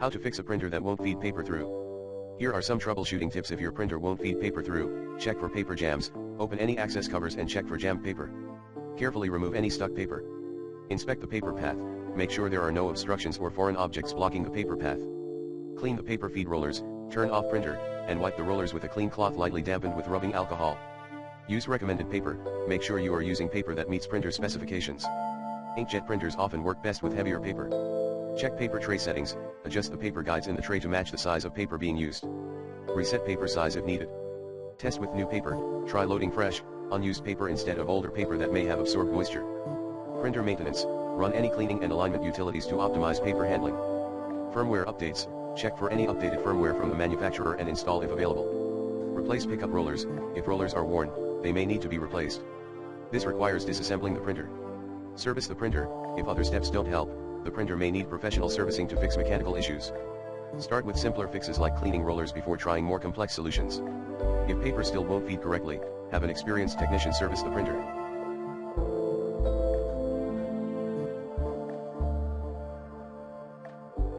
How to fix a printer that won't feed paper through. Here are some troubleshooting tips if your printer won't feed paper through. Check for paper jams, open any access covers and check for jammed paper. Carefully remove any stuck paper. Inspect the paper path, make sure there are no obstructions or foreign objects blocking the paper path. Clean the paper feed rollers, turn off printer, and wipe the rollers with a clean cloth lightly dampened with rubbing alcohol. Use recommended paper, make sure you are using paper that meets printer specifications. Inkjet printers often work best with heavier paper. Check paper tray settings, adjust the paper guides in the tray to match the size of paper being used. Reset paper size if needed. Test with new paper, try loading fresh, unused paper instead of older paper that may have absorbed moisture. Printer maintenance, run any cleaning and alignment utilities to optimize paper handling. Firmware updates, check for any updated firmware from the manufacturer and install if available. Replace pickup rollers, if rollers are worn, they may need to be replaced. This requires disassembling the printer. Service the printer, if other steps don't help, the printer may need professional servicing to fix mechanical issues. Start with simpler fixes like cleaning rollers before trying more complex solutions. If paper still won't feed correctly, have an experienced technician service the printer.